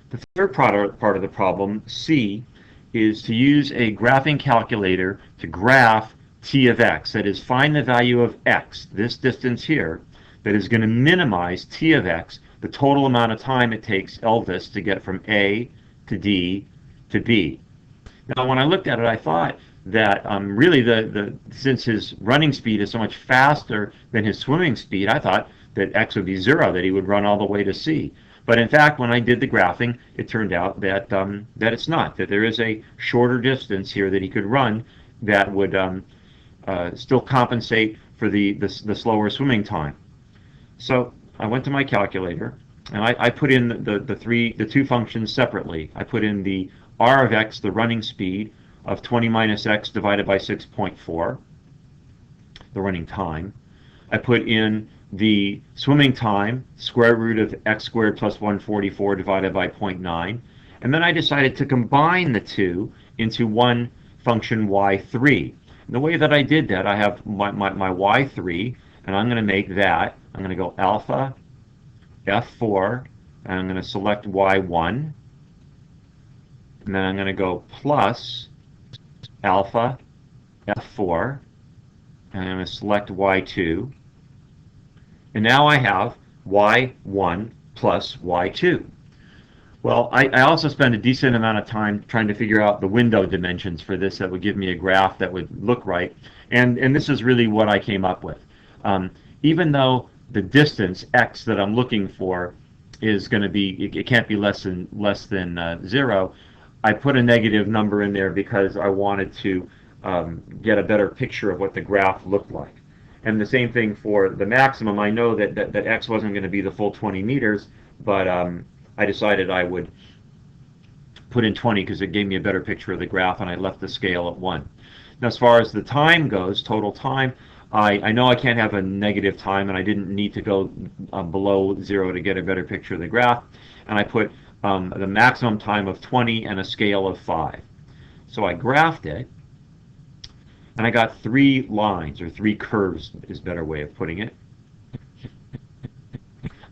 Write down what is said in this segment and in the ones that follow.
The third part of the problem, C, is to use a graphing calculator to graph t of x. That is, find the value of x, this distance here, that is going to minimize t of x, the total amount of time it takes Elvis to get from A to D to B. Now, when I looked at it, I thought that really since his running speed is so much faster than his swimming speed, I thought that x would be 0, that he would run all the way to C. But in fact, when I did the graphing, it turned out that it's not, that there is a shorter distance here that he could run that would still compensate for the slower swimming time. So I went to my calculator and I put in the two functions separately. I put in the r of x, the running speed, of 20 minus x divided by 6.4, the running time. I put in the swimming time, square root of x squared plus 144 divided by 0.9. And then I decided to combine the two into one function y3. And the way that I did that, I have my y3, and I'm going to make that, I'm going to go alpha f4, and I'm going to select y1, and then I'm going to go plus alpha f4, and I'm going to select y2, and now I have y1 plus y2. Well, I also spent a decent amount of time trying to figure out the window dimensions for this that would give me a graph that would look right, and this is really what I came up with. Even though the distance x that I'm looking for is going to be, it can't be less than 0, I put a negative number in there because I wanted to get a better picture of what the graph looked like. And the same thing for the maximum. I know that x wasn't going to be the full 20 meters, but I decided I would put in 20 because it gave me a better picture of the graph, and I left the scale at 1. Now, as far as the time goes, total time, I know I can't have a negative time, and I didn't need to go below 0 to get a better picture of the graph. And I put the maximum time of 20 and a scale of 5. So I graphed it, and I got 3 lines, or 3 curves is a better way of putting it.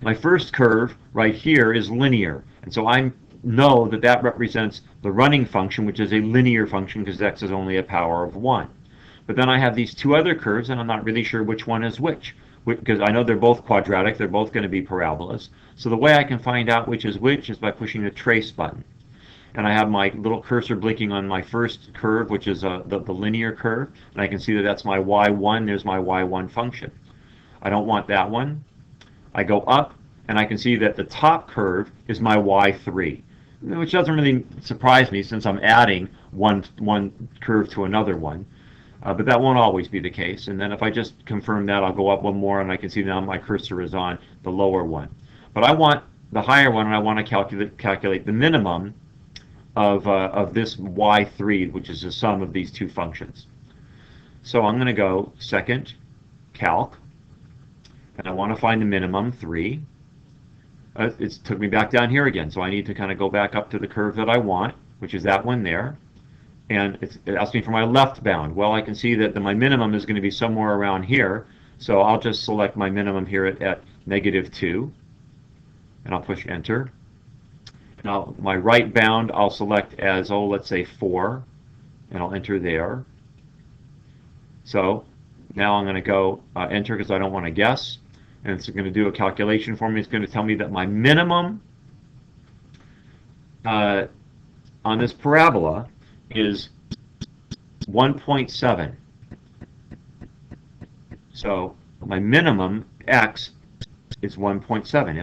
My first curve right here is linear, and so I know that that represents the running function, which is a linear function because x is only a power of 1. But then I have these 2 other curves, and I'm not really sure which one is which, because I know they're both quadratic, they're both going to be parabolas. So the way I can find out which is by pushing the trace button. And I have my little cursor blinking on my first curve, which is the linear curve, and I can see that that's my y1, there's my y1 function. I don't want that one. I go up, and I can see that the top curve is my y3, which doesn't really surprise me since I'm adding one curve to another one. But that won't always be the case. And then if I just confirm that, I'll go up one more, and I can see now my cursor is on the lower one. But I want the higher one, and I want to calculate the minimum of this y3, which is the sum of these 2 functions. So I'm going to go second, calc, and I want to find the minimum, 3. It took me back down here again, so I need to kind of go back up to the curve that I want, which is that one there. And it asks me for my left bound. Well, I can see that my minimum is going to be somewhere around here, so I'll just select my minimum here at -2, and I'll push enter. Now, my right bound I'll select as, let's say 4, and I'll enter there. So now I'm going to go enter because I don't want to guess, and it's going to do a calculation for me. It's going to tell me that my minimum on this parabola is 1.7. So my minimum x is 1.7.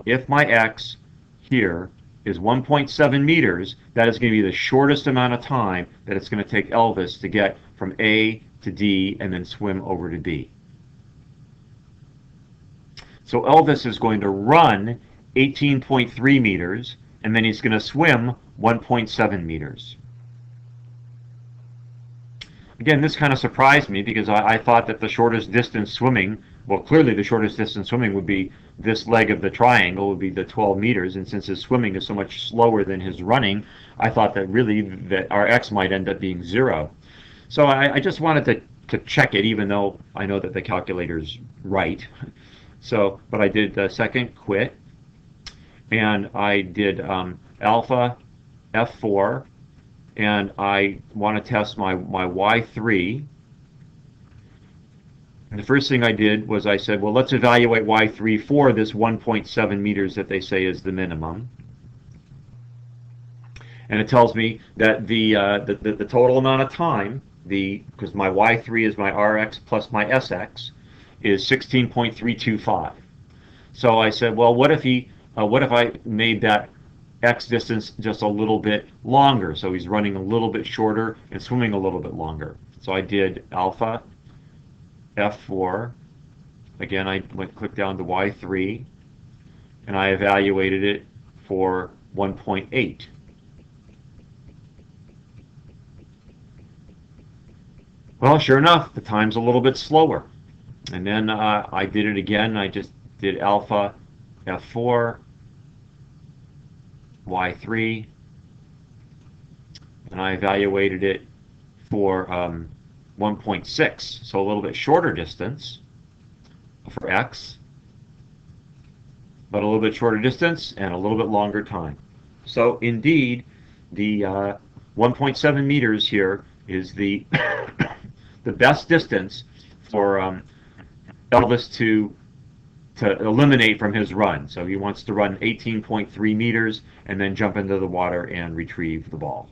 If my x here is 1.7 meters, that is going to be the shortest amount of time that it's going to take Elvis to get from A to D and then swim over to B. So Elvis is going to run 18.3 meters, and then he's going to swim 1.7 meters. Again, this kind of surprised me because I thought that the shortest distance swimming, well, clearly the shortest distance swimming would be this leg of the triangle, would be the 12 meters, and since his swimming is so much slower than his running, I thought that really that our x might end up being 0. So I just wanted to check it, even though I know that the calculator's right. So, but I did second, quit, and I did alpha F4, and I want to test my Y3. And the first thing I did was I said, well, let's evaluate Y3 for this 1.7 meters that they say is the minimum. And it tells me that the total amount of time, because my Y3 is my RX plus my SX, is 16.325. So I said, well, what if I made that X distance just a little bit longer? So he's running a little bit shorter and swimming a little bit longer. So I did alpha F4. Again, I clicked down to Y3, and I evaluated it for 1.8. Well, sure enough, the time's a little bit slower. And then I did it again. I just did alpha F4, Y3, and I evaluated it for 1.6, so a little bit shorter distance for X, but a little bit shorter distance and a little bit longer time. So indeed, the 1.7 meters here is the the best distance for Elvis to eliminate from his run. So he wants to run 18.3 meters and then jump into the water and retrieve the ball.